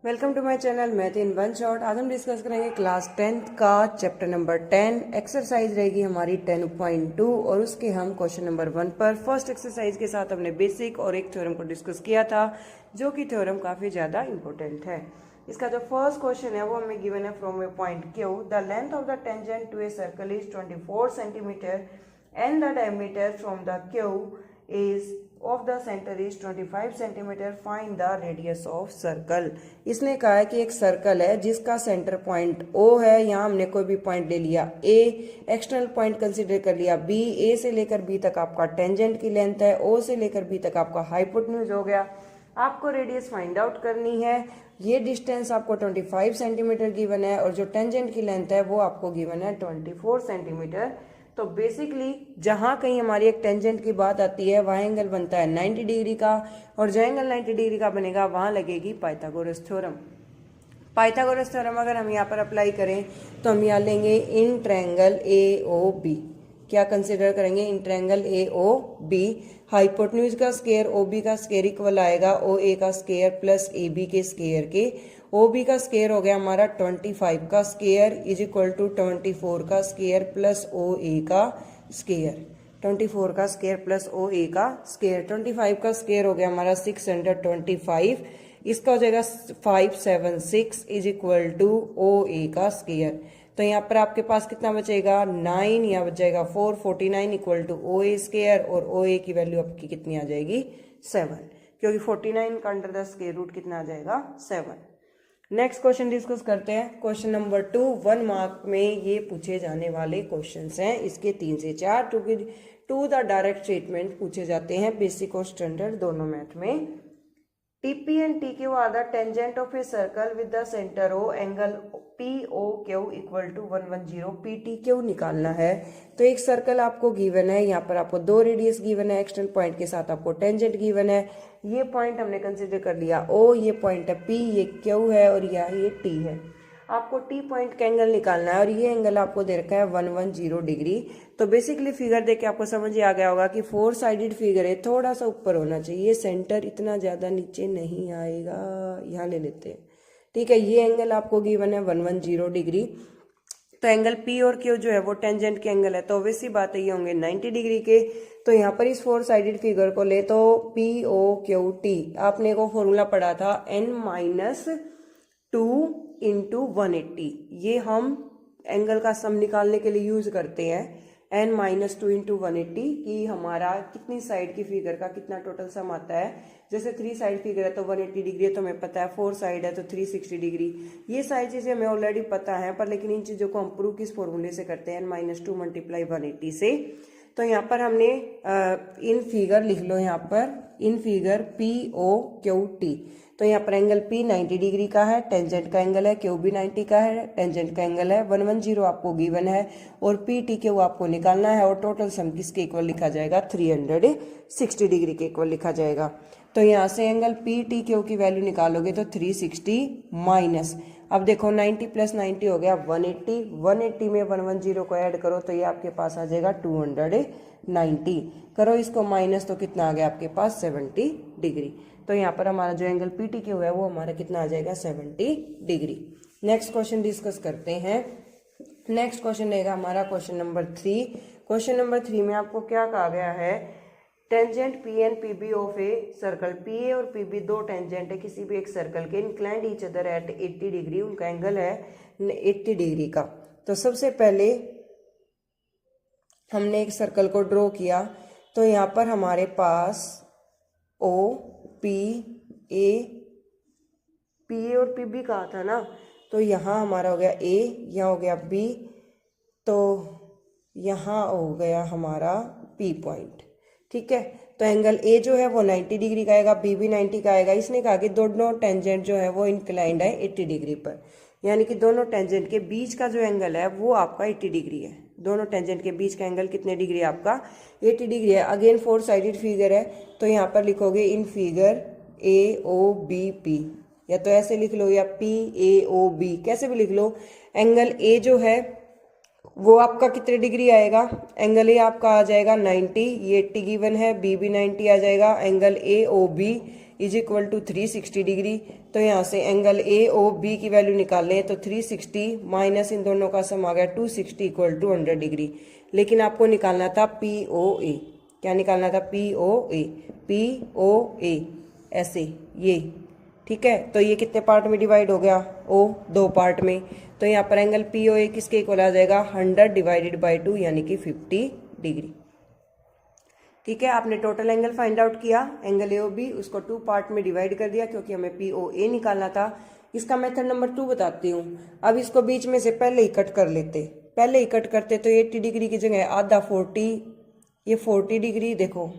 Welcome to my channel math in one shot. आज हम discuss करेंगे क्लास 10th का चैप्टर नंबर 10। एक्सरसाइज रहेगी हमारी 10.2 और उसके हम क्वेश्चन नंबर 1 पर फर्स्ट एक्सरसाइज के साथ हमने बेसिक और एक थ्योरम को डिस्कस किया था, जो कि थ्योरम काफ़ी ज़्यादा इंपॉर्टेंट है। इसका जो फर्स्ट क्वेश्चन है वो हमें गिवन है from a point Q the length of the tangent to a circle is 24 centimetre and the diameter from the Q is of the centre is 25 centimetre, find the radius of circle. इसने कहा है कि एक circle है जिसका centre point O है। यहाँ हमने कोई भी पॉइंट ले लिया A, एक्सटर्नल पॉइंट कंसीडर कर लिया B, A से लेकर B तक आपका टेंजेंट की लेंथ है, O से लेकर B तक आपका हाइपोटेन्यूज हो गया। आपको रेडियस फाइंड आउट करनी है। ये डिस्टेंस आपको 25 सेंटीमीटर गिवन है और जो टेंजेंट की लेंथ है वो आपको गिवन है 24 सेंटीमीटर। तो बेसिकली जहां कहीं हमारी एक टेंजेंट की बात आती है वहां एंगल बनता है 90 डिग्री का, और जो एंगल 90 डिग्री का बनेगा वहां लगेगी पाइथागोरस थ्योरम। पाइथागोरस थ्योरम अगर हम यहाँ पर अप्लाई करें तो हम यहाँ लेंगे इन ट्रायंगल AOB। क्या कंसिडर करेंगे? इन ट्रायंगल AOB हाइपोटेन्यूज का स्क्वायर OB का स्क्वायर इक्वल आएगा OA का स्क्वायर प्लस AB के स्क्वायर के। OB का स्क्वायर हो गया हमारा 25 का स्क्वायर इज इक्वल टू 24 का स्क्वायर प्लस OA का स्क्वायर। 24 का स्क्वायर प्लस OA का स्क्वायर। 25 का स्क्वायर हो गया हमारा 625, इसका हो जाएगा 576 इज इक्वल टू OA का स्क्वायर। तो यहाँ पर आपके पास कितना बचेगा 9, यहाँ बच जाएगा 449 इक्वल टू OA स्क्वायर, और OA की वैल्यू आपकी कितनी आ जाएगी 7, क्योंकि 49 का अंडर द स्क्वायर रूट कितना आ जाएगा 7। नेक्स्ट क्वेश्चन डिस्कस करते हैं। क्वेश्चन नंबर 2 1 मार्क में ये पूछे जाने वाले क्वेश्चंस हैं। इसके 3 से 4 टू द डायरेक्ट स्टेटमेंट पूछे जाते हैं, बेसिक और स्टैंडर्ड दोनों मैथ में। TP and TQ are the tangent of a circle with the center O, angle POQ equal to 110 PTQ निकालना है। तो एक सर्कल आपको गिवन है, यहाँ पर आपको 2 रेडियस गिवन है, एक्सटर्नल पॉइंट के साथ आपको टेंजेंट गिवन है। ये पॉइंट हमने कंसिडर कर लिया O, ये पॉइंट है P, ये Q है और ये T है। आपको T पॉइंट का एंगल निकालना है और ये एंगल आपको दे रखा है 110 डिग्री। तो बेसिकली फिगर देख के आपको समझ ही आ गया होगा कि 4 साइडेड फिगर है, थोड़ा सा ऊपर होना चाहिए, सेंटर इतना ज़्यादा नीचे नहीं आएगा। यहाँ ले लेते हैं, ठीक है। ये एंगल आपको गिवन है 110 डिग्री। तो एंगल P और Q जो है वो टेंजेंट के एंगल है, तो ऑब्वियसली बात है ये होंगे 90 डिग्री के। तो यहाँ पर इस 4 साइडेड फिगर को ले तो POQT आपने को फॉर्मूला पढ़ा था n-2 इंटू 180। ये हम एंगल का सम निकालने के लिए यूज करते हैं n-2 इंटू 180 कि हमारा कितनी साइड की फिगर का कितना टोटल सम आता है। जैसे 3 साइड फिगर है तो 180 डिग्री है, तो हमें पता है 4 साइड है तो 360 डिग्री। ये सारी चीजें हमें ऑलरेडी पता है, पर लेकिन इन चीजों को हम प्रूव किस फॉर्मूले से करते हैं n-2 मल्टीप्लाई 180 से। तो यहाँ पर हमने इन फिगर लिख लो, यहाँ पर इन फिगर POQT। तो यहाँ पर एंगल P 90 डिग्री का है, टेंजेंट का एंगल है, Q भी 90 का है, टेंजेंट का एंगल है 110 आपको गिवन है, और PTQ आपको निकालना है, और टोटल सम किसके इक्वल लिखा जाएगा 360 डिग्री के इक्वल लिखा जाएगा। तो यहाँ से एंगल PTQ की वैल्यू निकालोगे तो 360 माइनस, अब देखो 90 प्लस 90 हो गया 180, 180 में 110 को ऐड करो तो ये आपके पास आ जाएगा 290, करो इसको माइनस तो कितना आ गया आपके पास 70 डिग्री। तो यहाँ पर हमारा जो एंगल PTQ है वो हमारा कितना आ जाएगा 70 डिग्री। नेक्स्ट क्वेश्चन डिस्कस करते हैं। नेक्स्ट क्वेश्चन रहेगा हमारा क्वेश्चन नंबर 3। क्वेश्चन नंबर 3 में आपको क्या कहा गया है, tangent P and PB of a circle. PA और PB दो टेंजेंट है किसी भी एक सर्कल के, inclined each other at 80 degree, उनका एंगल है 80 डिग्री का। तो सबसे पहले हमने एक सर्कल को ड्रॉ किया, तो यहाँ पर हमारे पास PA और PB कहा था ना, तो यहाँ हमारा हो गया A, यहाँ हो गया B, तो यहाँ हो गया हमारा P पॉइंट, ठीक है। तो एंगल A जो है वो 90 डिग्री का आएगा, B भी 90 का आएगा। इसने कहा कि दोनों टेंजेंट जो है वो इंक्लाइंड है 80 डिग्री पर, यानी कि दोनों टेंजेंट के बीच का जो एंगल है वो आपका 80 डिग्री है। दोनों टेंजेंट के बीच का एंगल कितने डिग्री है आपका 80 डिग्री है। अगेन 4 साइडेड फिगर है, तो यहाँ पर लिखोगे इन फिगर AOBP, या तो ऐसे लिख लो या PAOB, कैसे भी लिख लो। एंगल A जो है वो आपका कितने डिग्री आएगा, एंगल A आपका आ जाएगा 90, ये 80 गिवन है, B भी 90 आ जाएगा। Angle AOB is equal to 360 degree. तो यहाँ से एंगल ए ओ बी की वैल्यू निकालें तो 360 माइनस इन दोनों का सम आ गया 260 इक्वल टू 100 डिग्री। लेकिन आपको निकालना था पी ओ ए। क्या निकालना था? पी ओ ए। पी ओ ए ऐसे ये, ठीक है। तो ये कितने पार्ट में डिवाइड हो गया? ओ 2 पार्ट में। तो यहाँ पर एंगल पी ओ ए किसके इक्वल आ जाएगा? 100 डिवाइडेड बाई 2 यानी कि 50 डिग्री। ठीक है, आपने टोटल एंगल फाइंड आउट किया, एंगल ए ओ बी, उसको 2 पार्ट में डिवाइड कर दिया क्योंकि हमें पी ओ ए निकालना था। इसका मेथड नंबर 2 बताती हूँ। अब इसको बीच में से पहले ही कट कर लेते, पहले ही कट करते तो 80 डिग्री की जगह आधा 40, ये 40 डिग्री, देखो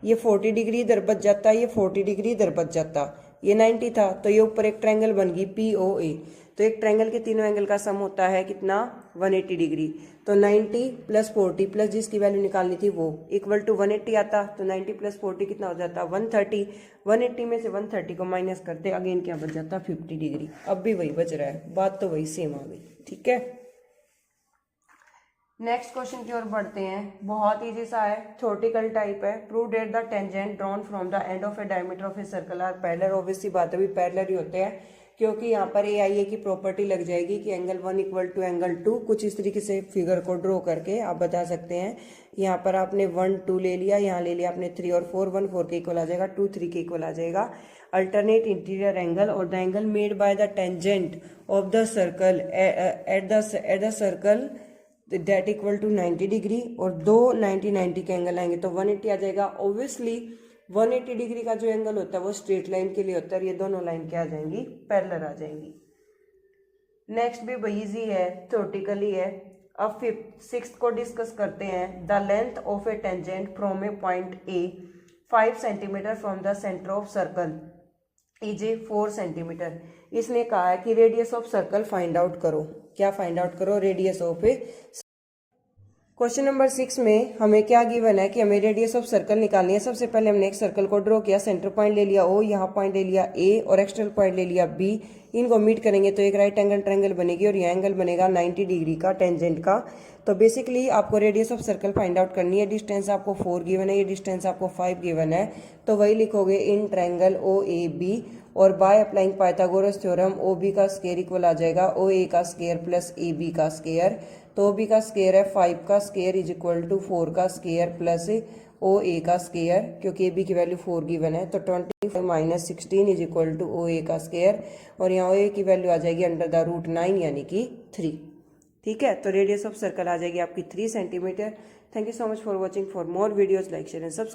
ये 40 डिग्री इधर बच जाता, ये 40 डिग्री इधर बच जाता, ये 90 था। तो ये ऊपर एक ट्रायंगल बन गई पी ओ ए। तो एक ट्रायंगल के तीनों एंगल का सम होता है कितना? 180 डिग्री। तो 90 प्लस 40 प्लस जिसकी वैल्यू निकालनी थी वो इक्वल टू 180 आता। तो 90 प्लस 40 कितना हो जाता? 130। 180 में से 130 को माइनस करते अगेन क्या बच जाता? 50 डिग्री। अब भी वही बच रहा है, बात तो वही सेम आ गई। ठीक है, नेक्स्ट क्वेश्चन की ओर बढ़ते हैं। बहुत इजी सा है, थ्योरेटिकल टाइप है। Prove that the tangent drawn from the end of a diameter of a circle are parallel. Obvious सी बात है, भी पैरेलल ही होते हैं क्योंकि यहाँ पर ए आई ए की प्रॉपर्टी लग जाएगी कि एंगल 1 इक्वल टू एंगल 2। कुछ इस तरीके से फिगर को ड्रॉ करके आप बता सकते हैं। यहाँ पर आपने 1 2 ले लिया, यहाँ ले लिया आपने 3 और 4, 1 4 के इक्वल आ जाएगा, 2 3 के इक्वल आ जाएगा। अल्टरनेट इंटीरियर एंगल और the angle made by the tangent of the circle at the circle that equal to 90 degree, और दो 90 के एंगल आएंगे तो 180 आ जाएगा। ऑब्वियसली 180 डिग्री का जो एंगल होता है वो स्ट्रेट लाइन के लिए होता है, ये दोनों लाइन क्या आ जाएंगी? पैरेलल आ जाएंगी। नेक्स्ट भी वही इजी है, थ्योरेटिकली है। अब 6th को डिस्कस करते हैं। The length of A tangent from a point A 5 centimetre from the centre of circle is a 4 centimetre. इसने कहा है कि radius of circle find out करो। क्या फाइंड आउट करो? Radius of A. Question number 6 में हमें क्या गिवन है कि हमें रेडियस ऑफ सर्कल निकालनी है। सबसे पहले हमने एक सर्कल को ड्रॉ किया, सेंटर पॉइंट ले लिया ओ, यहाँ पॉइंट ले लिया ए और एक्सटर्नल पॉइंट ले लिया बी। इनको मीट करेंगे तो एक राइट एंगल ट्रायंगल बनेगी और यह एंगल बनेगा 90 डिग्री का टेंजेंट का। तो बेसिकली आपको radius of circle find out करनी है। डिस्टेंस आपको 4 गिवन है, ये डिस्टेंस आपको 5 गिवन है। तो वही लिखोगे in triangle O A B, और by applying Pythagoras theorem O B का स्क्वायर इक्वल आ जाएगा ओ ए का स्क्वायर प्लस ए बी का स्क्वायर। तो ओ बी का स्क्वायर है 5 का स्क्वायर इज इक्वल टू 4 का स्क्वायर प्लस ओ ए का स्क्वायर, क्योंकि ए बी की वैल्यू 4 गिवन है। तो 25 minus 16 is equal to O A का स्क्वायर, और यहाँ ओ ए की वैल्यू आ जाएगी अंडर द रूट 9 यानी कि 3। ठीक है, तो रेडियस ऑफ सर्कल आ जाएगी आपकी 3 centimetre. Thank you so much for watching. For more videos like share and subscribe.